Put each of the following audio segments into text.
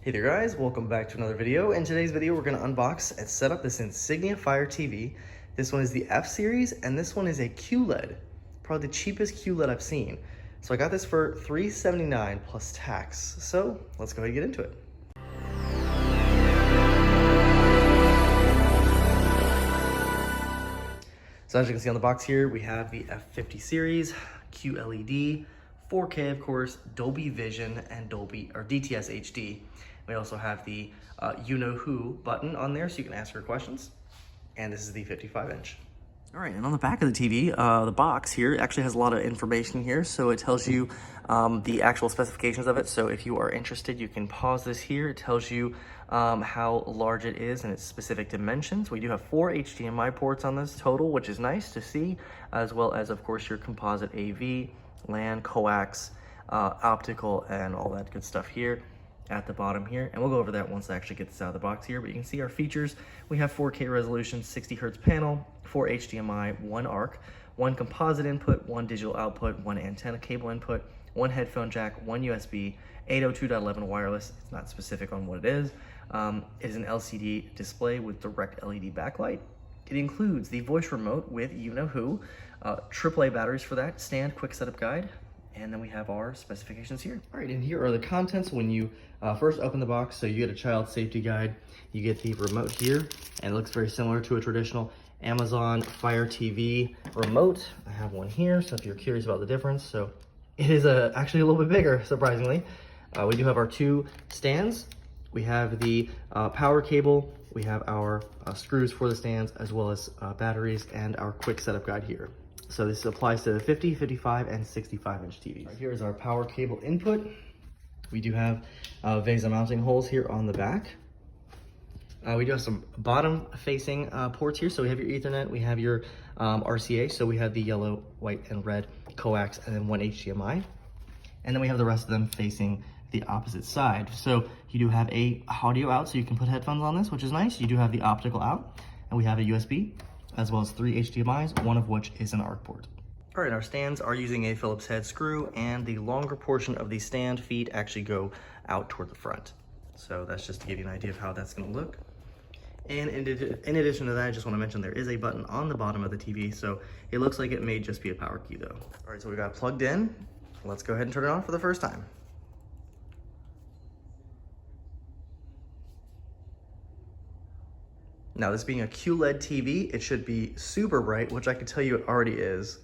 Hey there guys, welcome back to another video. In today's video, we're gonna unbox and set up this Insignia Fire TV. This one is the F series, and this one is a QLED. Probably the cheapest QLED I've seen. So I got this for $379 plus tax. So let's go ahead and get into it. So as you can see on the box here, we have the F50 series, QLED, 4K of course, Dolby Vision, and DTS HD. We also have the you know who button on there so you can ask your questions. And this is the 55-inch. All right, and on the back of the TV, the box here actually has a lot of information here. So it tells you the actual specifications of it. So if you are interested, you can pause this here. It tells you how large it is and its specific dimensions. We do have 4 HDMI ports on this total, which is nice to see, as well as, of course, your composite AV, LAN, coax, optical, and all that good stuff here at the bottom here. And we'll go over that once I actually get this out of the box here. But you can see our features. We have 4K resolution, 60 hertz panel, 4 HDMI, 1 ARC, 1 composite input, 1 digital output, 1 antenna cable input, 1 headphone jack, 1 USB, 802.11 wireless. It's not specific on what it is. It is an LCD display with direct LED backlight. It includes the voice remote with you know who, AAA batteries for that, stand, quick setup guide, and then we have our specifications here. All right, and here are the contents when you first open the box. So you get a child safety guide, you get the remote here, and it looks very similar to a traditional Amazon Fire TV remote. I have one here, so if you're curious about the difference. So it is actually a little bit bigger, surprisingly. We do have our 2 stands. We have the power cable, we have our screws for the stands, as well as batteries, and our quick setup guide here. So this applies to the 50, 55, and 65-inch TVs. Right, here is our power cable input. We do have VESA mounting holes here on the back. We do have some bottom-facing ports here. So we have your Ethernet, we have your RCA, so we have the yellow, white, and red coax, and then 1 HDMI. And then we have the rest of them facing the opposite side. So you do have a audio out, so you can put headphones on this, which is nice. You do have the optical out, and we have a USB, as well as 3 HDMIs, one of which is an ARC port. All right, our stands are using a Phillips head screw, and the longer portion of the stand feet actually go out toward the front. So that's just to give you an idea of how that's gonna look. And in addition to that, I just wanna mention there is a button on the bottom of the TV, so it looks like it may just be a power key though. All right, so we got it plugged in. Let's go ahead and turn it on for the first time. Now, this being a QLED TV, it should be super bright, which I can tell you it already is.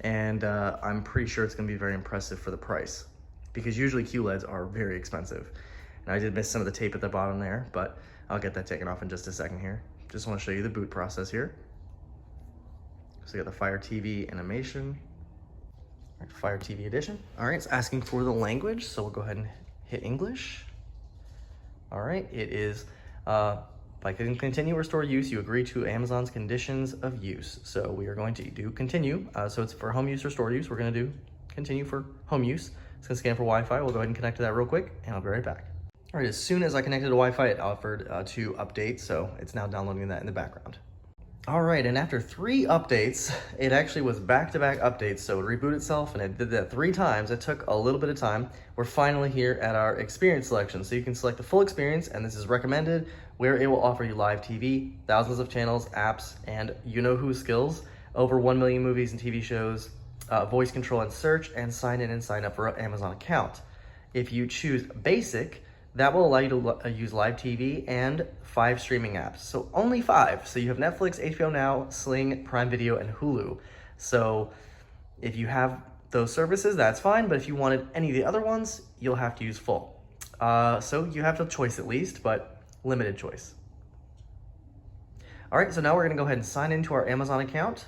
And I'm pretty sure it's gonna be very impressive for the price, because usually QLEDs are very expensive. And I did miss some of the tape at the bottom there, but I'll get that taken off in just a second here. Just wanna show you the boot process here. So you got the Fire TV animation, Fire TV edition. All right, it's asking for the language, so we'll go ahead and hit English. All right, it is, by clicking continue or restore use, you agree to Amazon's conditions of use. So we are going to do continue. So it's for home use or store use. We're gonna do continue for home use. It's gonna scan for Wi-Fi. We'll go ahead and connect to that real quick, and I'll be right back. All right, as soon as I connected to Wi-Fi, it offered to update, so it's now downloading that in the background. All right, and after 3 updates, it actually was back-to-back updates, so it rebooted itself, and it did that 3 times. It took a little bit of time. We're finally here at our experience selection, so you can select the full experience, and this is recommended, where it will offer you live TV, thousands of channels, apps, and you-know-who skills, over 1 million movies and TV shows, voice control and search, and sign in and sign up for an Amazon account. If you choose basic, that will allow you to use live TV and 5 streaming apps. So only 5. So you have Netflix, HBO Now, Sling, Prime Video, and Hulu. So if you have those services, that's fine. But if you wanted any of the other ones, you'll have to use full. So you have the choice at least, but limited choice. All right, so now we're gonna go ahead and sign into our Amazon account.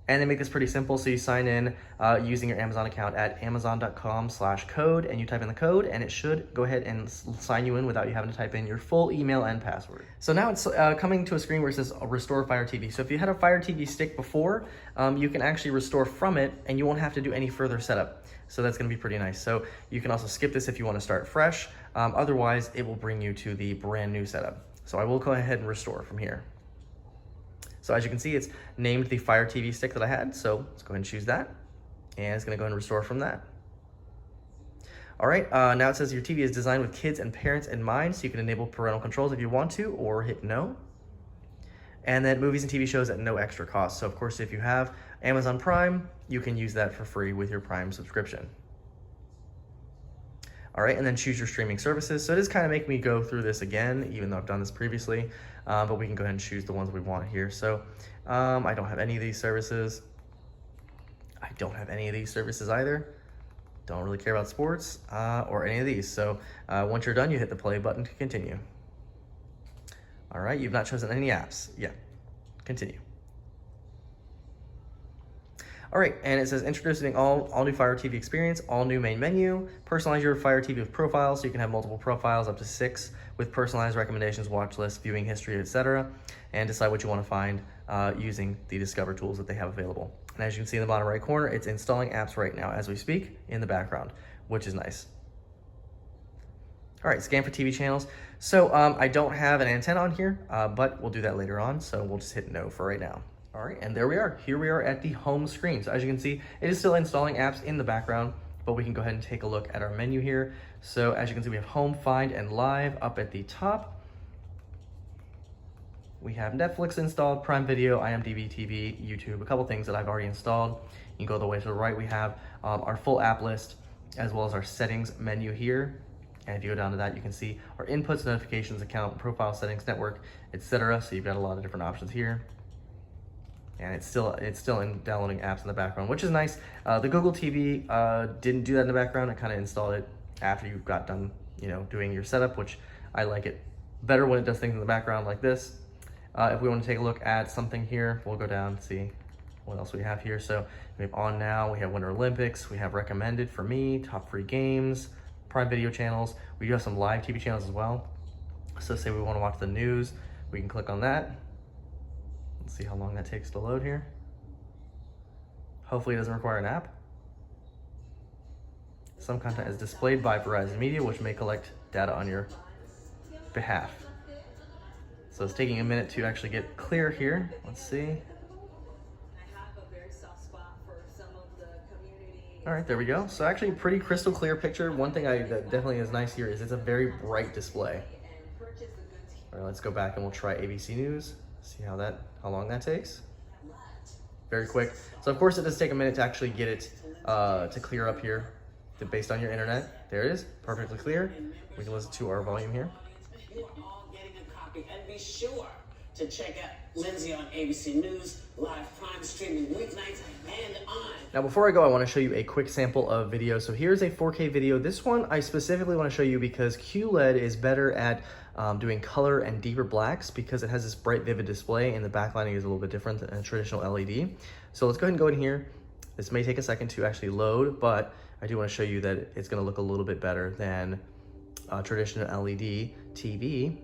And they make this pretty simple. So you sign in using your Amazon account at amazon.com/code, and you type in the code, and it should go ahead and sign you in without you having to type in your full email and password. So now it's coming to a screen where it says restore Fire TV. So if you had a Fire TV stick before, you can actually restore from it, and you won't have to do any further setup. So that's gonna be pretty nice. So you can also skip this if you wanna start fresh. Otherwise, it will bring you to the brand new setup. So I will go ahead and restore from here. So as you can see, it's named the Fire TV stick that I had. So let's go ahead and choose that. And it's gonna go ahead and restore from that. All right, now it says your TV is designed with kids and parents in mind, so you can enable parental controls if you want to, or hit no. And then movies and TV shows at no extra cost. So of course, if you have Amazon Prime, you can use that for free with your Prime subscription. All right, and then choose your streaming services. So it is kind of making me go through this again, even though I've done this previously, but we can go ahead and choose the ones we want here. So I don't have any of these services. I don't have any of these services either. Don't really care about sports or any of these. So once you're done, you hit the play button to continue. All right, you've not chosen any apps. Yeah, continue. All right, and it says introducing all new Fire TV experience, all new main menu, personalize your Fire TV with profiles, so you can have multiple profiles, up to 6, with personalized recommendations, watch lists, viewing history, etc., and decide what you want to find using the Discover tools that they have available. And as you can see in the bottom right corner, it's installing apps right now as we speak in the background, which is nice. All right, scan for TV channels. So I don't have an antenna on here, but we'll do that later on. So we'll just hit no for right now. All right, and there we are. Here we are at the home screen. So as you can see, it is still installing apps in the background, but we can go ahead and take a look at our menu here. So as you can see, we have home, find, and live up at the top. We have Netflix installed, Prime Video, IMDb TV, YouTube, a couple things that I've already installed. You can go the way to the right. We have our full app list, as well as our settings menu here. And if you go down to that, you can see our inputs, notifications, account, profile settings, network, etc. So you've got a lot of different options here. And it's still in downloading apps in the background, which is nice. The Google TV didn't do that in the background. It kind of installed it after you got done, doing your setup, which I like it better when it does things in the background like this. If we want to take a look at something here, we'll go down and see what else we have here. So we have on now, we have Winter Olympics, we have recommended for me, top free games, Prime Video channels. We do have some live TV channels as well. So say we want to watch the news, we can click on that. Let's see how long that takes to load here. Hopefully it doesn't require an app. Some content is displayed by Verizon Media, which may collect data on your behalf. So it's taking a minute to actually get clear here. Let's see. All right, there we go. So actually pretty crystal clear picture. One thing that definitely is nice here is it's a very bright display. All right, let's go back and we'll try ABC News. See how long that takes. Very quick. So of course it does take a minute to actually get it to clear up here based on your internet. There it is, perfectly clear. We can listen to our volume here. You are all getting a copy, and be sure to check out Lindsay on ABC News, live Prime streaming weeknights and on. Now before I go, I want to show you a quick sample of video. So here's a 4K video. This one I specifically want to show you because QLED is better at doing color and deeper blacks because it has this bright, vivid display, and the backlighting is a little bit different than a traditional LED. So let's go ahead and go in here. This may take a second to actually load, but I do want to show you that it's going to look a little bit better than traditional LED TV.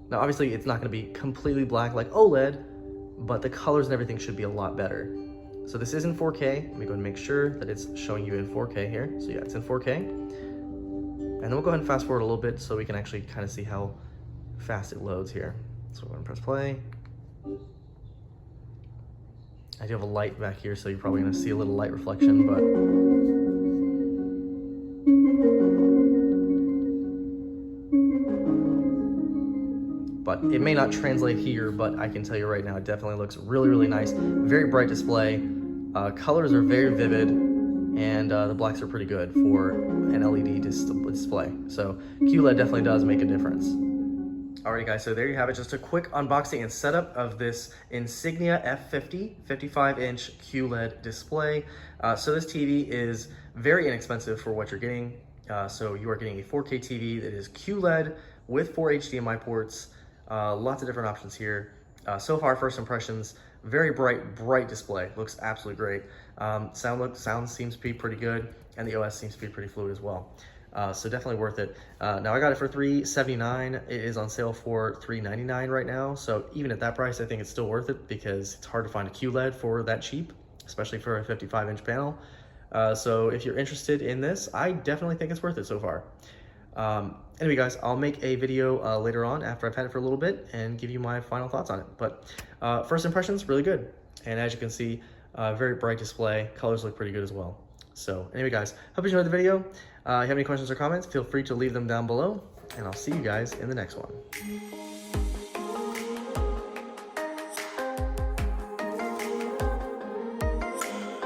Now obviously it's not going to be completely black like OLED, but the colors and everything should be a lot better. So this is in 4K. Let me go and make sure that it's showing you in 4K here. So yeah, it's in 4K. And then we'll go ahead and fast forward a little bit so we can actually kind of see how fast it loads here. So we're going to press play. I do have a light back here, so you're probably going to see a little light reflection, but it may not translate here, but I can tell you right now, it definitely looks really, really nice. Very bright display. Colors are very vivid, and the blacks are pretty good for an LED display. So QLED definitely does make a difference. Alrighty guys, so there you have it. Just a quick unboxing and setup of this Insignia F50 55-inch QLED display. So this TV is very inexpensive for what you're getting. So you are getting a 4K TV that is QLED with 4 HDMI ports. Lots of different options here. So far, first impressions, very bright display. Looks absolutely great. Sound seems to be pretty good, and the OS seems to be pretty fluid as well. So definitely worth it. Now I got it for $379. It is on sale for $399 right now. So even at that price, I think it's still worth it because it's hard to find a QLED for that cheap, especially for a 55-inch panel. So if you're interested in this, I definitely think it's worth it so far. Anyway guys, I'll make a video later on after I've had it for a little bit and give you my final thoughts on it. But first impressions, really good. And as you can see, very bright display, colors look pretty good as well. So anyway, guys, hope you enjoyed the video. If you have any questions or comments, feel free to leave them down below, and I'll see you guys in the next one.